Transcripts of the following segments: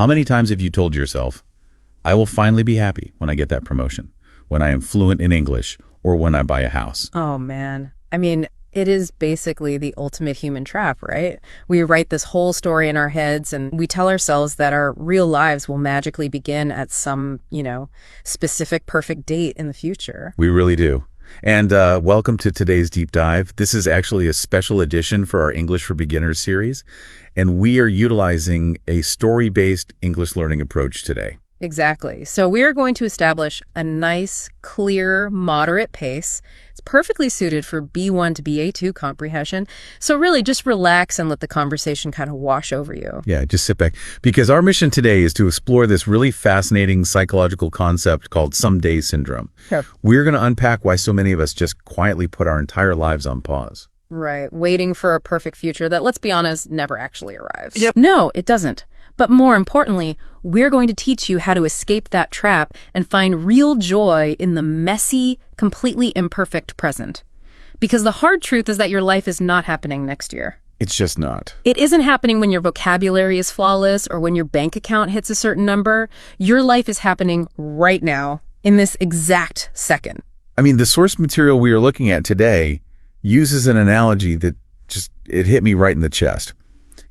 How many times have you told yourself, I will finally be happy when I get that promotion, when I am fluent in English, or when I buy a house? Oh, man. I mean, it is basically the ultimate human trap, right? We write this whole story in our heads and we tell ourselves that our real lives will magically begin at some, specific perfect date in the future. We really do. And welcome to today's deep dive. This is actually a special edition for our English for Beginners series, and we are utilizing a story-based English learning approach today. Exactly. So we are going to establish a nice, clear, moderate pace. It's perfectly suited for B1 to BA2 comprehension. So really just relax and let the conversation kind of wash over you. Yeah, just sit back. Because our mission today is to explore this really fascinating psychological concept called someday syndrome. Sure. We're going to unpack why so many of us just quietly put our entire lives on pause. Right. Waiting for a perfect future that, let's be honest, never actually arrives. Yep. No, it doesn't. But more importantly, we're going to teach you how to escape that trap and find real joy in the messy, completely imperfect present. Because the hard truth is that your life is not happening next year. It's just not. It isn't happening when your vocabulary is flawless or when your bank account hits a certain number. Your life is happening right now, in this exact second. I mean, the source material we are looking at today uses an analogy that it hit me right in the chest.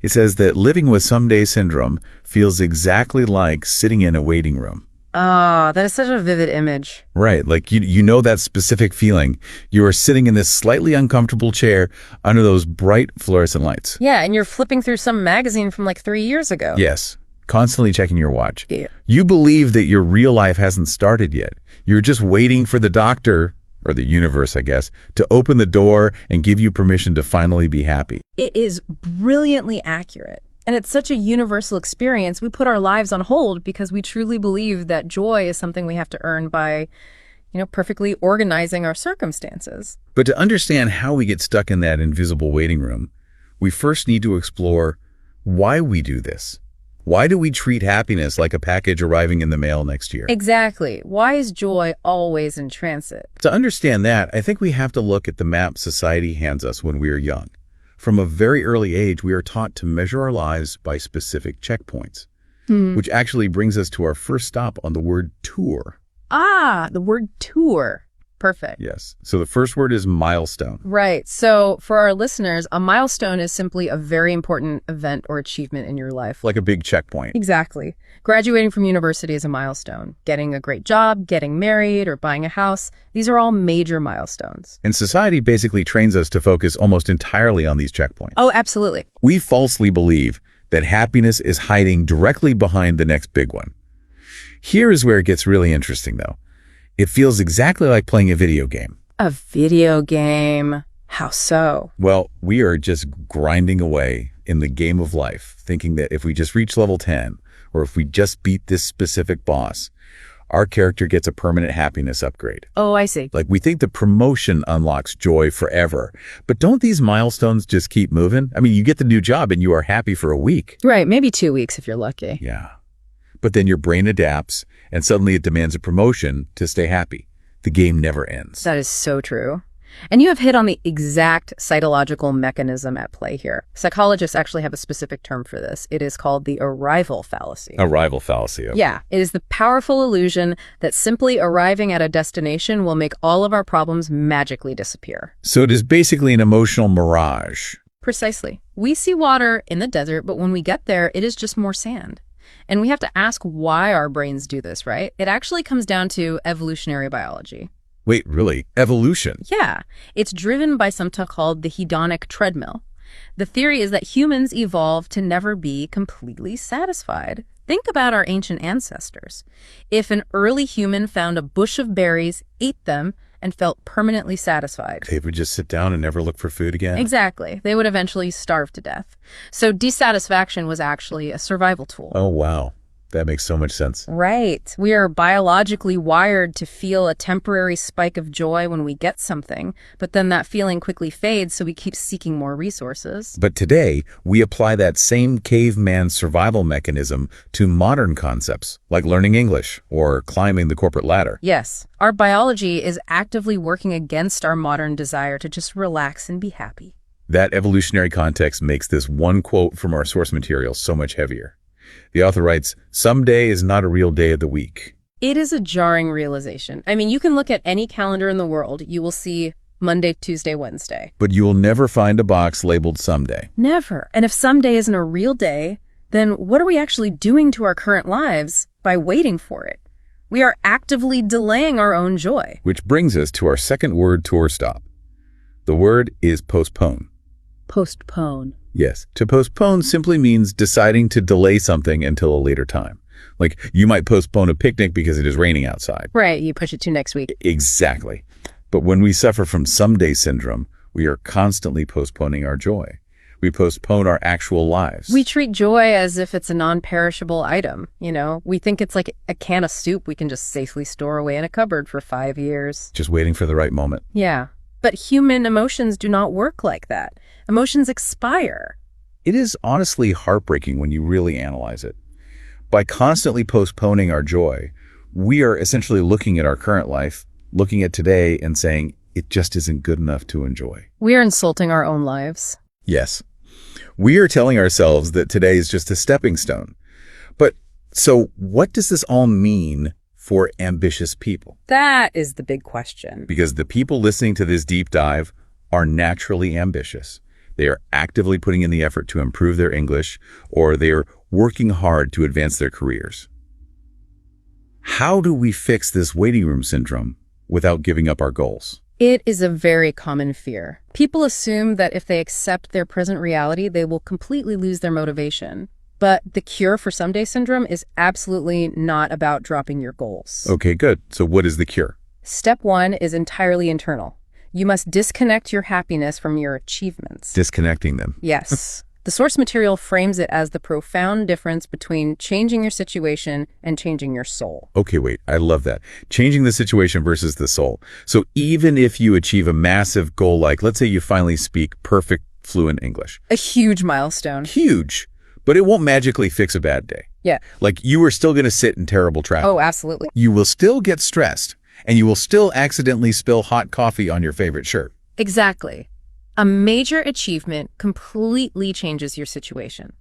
It says that living with someday syndrome feels exactly like sitting in a waiting room. Oh, that is such a vivid image. Right. Like, you know that specific feeling. You are sitting in this slightly uncomfortable chair under those bright fluorescent lights. Yeah, and you're flipping through some magazine from like 3 years ago. Yes. Constantly checking your watch. Yeah. You believe that your real life hasn't started yet. You're just waiting for the doctor, or the universe, I guess, to open the door and give you permission to finally be happy. It is brilliantly accurate. And it's such a universal experience. We put our lives on hold because we truly believe that joy is something we have to earn by, perfectly organizing our circumstances. But to understand how we get stuck in that invisible waiting room, we first need to explore why we do this. Why do we treat happiness like a package arriving in the mail next year? Exactly. Why is joy always in transit? To understand that, I think we have to look at the map society hands us when we are young. From a very early age, we are taught to measure our lives by specific checkpoints, which actually brings us to our first stop on the word tour. Ah, the word tour. Perfect. Yes. So the first word is milestone. Right. So for our listeners, a milestone is simply a very important event or achievement in your life. Like a big checkpoint. Exactly. Graduating from university is a milestone. Getting a great job, getting married, or buying a house, these are all major milestones. And society basically trains us to focus almost entirely on these checkpoints. Oh, absolutely. We falsely believe that happiness is hiding directly behind the next big one. Here is where it gets really interesting, though. It feels exactly like playing a video game. A video game? How so? Well, we are just grinding away in the game of life, thinking that if we just reach level 10, or if we just beat this specific boss, our character gets a permanent happiness upgrade. Oh, I see. Like, we think the promotion unlocks joy forever. But don't these milestones just keep moving? I mean, you get the new job and you are happy for a week. Right, maybe 2 weeks if you're lucky. Yeah. But then your brain adapts, and suddenly it demands a promotion to stay happy. The game never ends. That is so true. And you have hit on the exact cytological mechanism at play here. Psychologists actually have a specific term for this. It is called the arrival fallacy. Arrival fallacy. Okay. Yeah, it is the powerful illusion that simply arriving at a destination will make all of our problems magically disappear. So it is basically an emotional mirage. Precisely. We see water in the desert, but when we get there, it is just more sand. And we have to ask why our brains do this, right? It actually comes down to evolutionary biology. Wait, really? Evolution? Yeah, it's driven by something called the hedonic treadmill. The theory is that humans evolved to never be completely satisfied. Think about our ancient ancestors. If an early human found a bush of berries, ate them, and felt permanently satisfied. They would just sit down and never look for food again? Exactly. They would eventually starve to death. So dissatisfaction was actually a survival tool. Oh, wow. That makes so much sense. Right. We are biologically wired to feel a temporary spike of joy when we get something, but then that feeling quickly fades, so we keep seeking more resources. But today, we apply that same caveman survival mechanism to modern concepts, like learning English or climbing the corporate ladder. Yes. Our biology is actively working against our modern desire to just relax and be happy. That evolutionary context makes this one quote from our source material so much heavier. The author writes, "Some day is not a real day of the week." It is a jarring realization. I mean, you can look at any calendar in the world. You will see Monday, Tuesday, Wednesday. But you will never find a box labeled someday. Never. And if someday isn't a real day, then what are we actually doing to our current lives by waiting for it? We are actively delaying our own joy. Which brings us to our second word tour stop. The word is postpone. Postpone. Yes, to postpone simply means deciding to delay something until a later time. Like, you might postpone a picnic because it is raining outside. Right, you push it to next week. Exactly. But when we suffer from someday syndrome, we are constantly postponing our joy. We postpone our actual lives. We treat joy as if it's a non-perishable item, you know? We think it's like a can of soup we can just safely store away in a cupboard for 5 years. Just waiting for the right moment. Yeah. But human emotions do not work like that. Emotions expire. It is honestly heartbreaking when you really analyze it. By constantly postponing our joy, we are essentially looking at our current life, looking at today and saying, it just isn't good enough to enjoy. We are insulting our own lives. Yes. We are telling ourselves that today is just a stepping stone. But so what does this all mean for ambitious people? That is the big question. Because the people listening to this deep dive are naturally ambitious. They are actively putting in the effort to improve their English, or they are working hard to advance their careers. How do we fix this waiting room syndrome without giving up our goals? It is a very common fear. People assume that if they accept their present reality, they will completely lose their motivation. But the cure for someday syndrome is absolutely not about dropping your goals. Okay, good. So what is the cure? Step 1 is entirely internal. You must disconnect your happiness from your achievements. Disconnecting them. Yes. The source material frames it as the profound difference between changing your situation and changing your soul. Okay, wait, I love that. Changing the situation versus the soul. So even if you achieve a massive goal, like let's say you finally speak perfect, fluent English. A huge milestone. Huge, but it won't magically fix a bad day. Yeah. Like, you are still going to sit in terrible traffic. Oh, absolutely. You will still get stressed, and you will still accidentally spill hot coffee on your favorite shirt. Exactly. A major achievement completely changes your situation.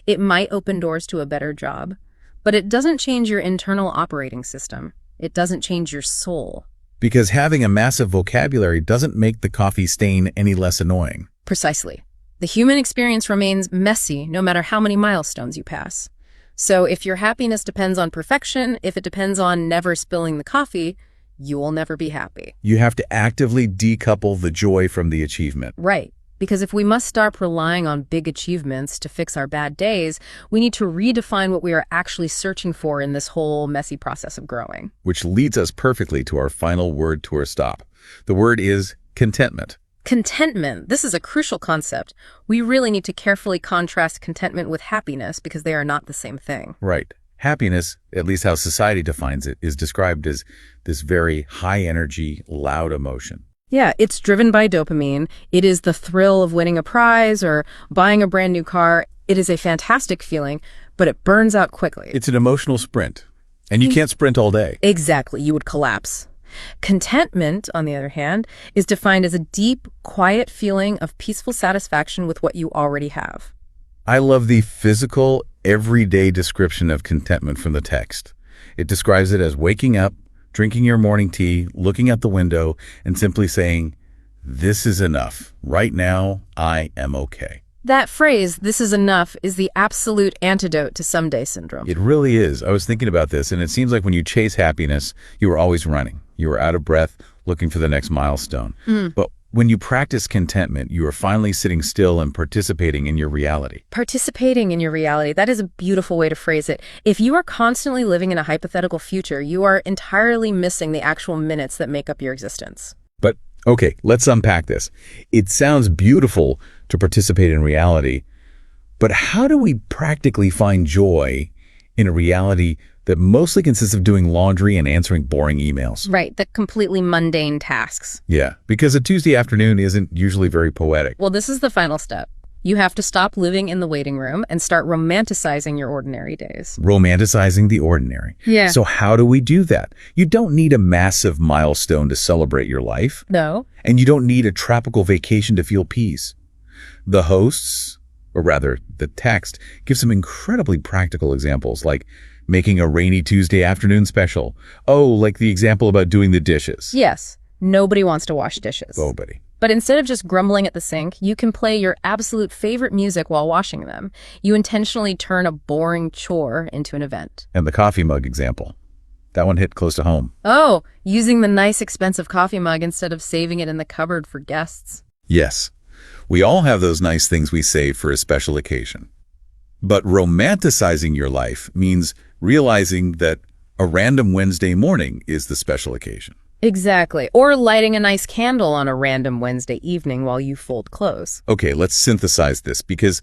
It might open doors to a better job, but it doesn't change your internal operating system. It doesn't change your soul. Because having a massive vocabulary doesn't make the coffee stain any less annoying. Precisely. The human experience remains messy no matter how many milestones you pass. So if your happiness depends on perfection, if it depends on never spilling the coffee, you will never be happy. You have to actively decouple the joy from the achievement. Right. Because if we must start relying on big achievements to fix our bad days, we need to redefine what we are actually searching for in this whole messy process of growing. Which leads us perfectly to our final word tour stop. The word is contentment. Contentment. This is a crucial concept. We really need to carefully contrast contentment with happiness because they are not the same thing. Right. Happiness, at least how society defines it, is described as this very high-energy, loud emotion. Yeah, it's driven by dopamine. It is the thrill of winning a prize or buying a brand new car. It is a fantastic feeling, but it burns out quickly. It's an emotional sprint, and you can't sprint all day. Exactly, you would collapse. Contentment, on the other hand, is defined as a deep, quiet feeling of peaceful satisfaction with what you already have. I love the physical, everyday description of contentment from the text. It describes it as waking up, drinking your morning tea, looking out the window, and simply saying, "This is enough. Right now, I am okay." That phrase, "this is enough," is the absolute antidote to someday syndrome. It really is. I was thinking about this, and it seems like when you chase happiness, you are always running. You are out of breath, looking for the next milestone. But when you practice contentment, you are finally sitting still and participating in your reality. Participating in your reality, that is a beautiful way to phrase it. If you are constantly living in a hypothetical future, you are entirely missing the actual minutes that make up your existence. But, okay, let's unpack this. It sounds beautiful to participate in reality, but how do we practically find joy in a reality that mostly consists of doing laundry and answering boring emails? Right, the completely mundane tasks. Yeah, because a Tuesday afternoon isn't usually very poetic. Well, this is the final step. You have to stop living in the waiting room and start romanticizing your ordinary days. Romanticizing the ordinary. Yeah. So how do we do that? You don't need a massive milestone to celebrate your life. No. And you don't need a tropical vacation to feel peace. The hosts, or rather, the text, gives some incredibly practical examples, like making a rainy Tuesday afternoon special. Oh, like the example about doing the dishes. Yes, nobody wants to wash dishes. Nobody. But instead of just grumbling at the sink, you can play your absolute favorite music while washing them. You intentionally turn a boring chore into an event. And the coffee mug example. That one hit close to home. Oh, using the nice expensive coffee mug instead of saving it in the cupboard for guests. Yes, we all have those nice things we save for a special occasion. But romanticizing your life means realizing that a random Wednesday morning is the special occasion. Exactly. Or lighting a nice candle on a random Wednesday evening while you fold clothes. Okay, let's synthesize this, because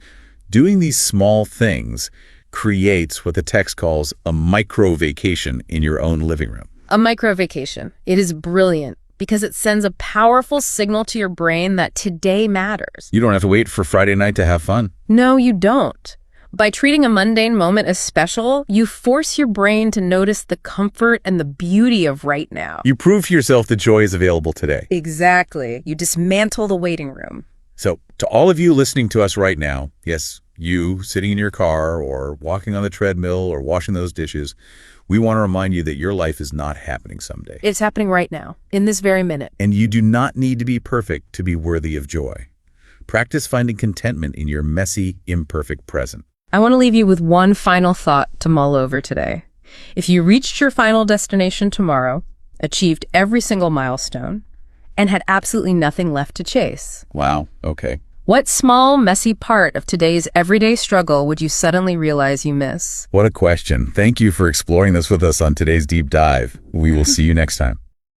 doing these small things creates what the text calls a micro-vacation in your own living room. A micro-vacation. It is brilliant because it sends a powerful signal to your brain that today matters. You don't have to wait for Friday night to have fun. No, you don't. By treating a mundane moment as special, you force your brain to notice the comfort and the beauty of right now. You prove to yourself that joy is available today. Exactly. You dismantle the waiting room. So, to all of you listening to us right now, yes, you sitting in your car or walking on the treadmill or washing those dishes, we want to remind you that your life is not happening someday. It's happening right now, in this very minute. And you do not need to be perfect to be worthy of joy. Practice finding contentment in your messy, imperfect present. I want to leave you with one final thought to mull over today. If you reached your final destination tomorrow, achieved every single milestone, and had absolutely nothing left to chase, Wow, okay. what small, messy part of today's everyday struggle would you suddenly realize you miss? What a question. Thank you for exploring this with us on today's Deep Dive. We will see you next time.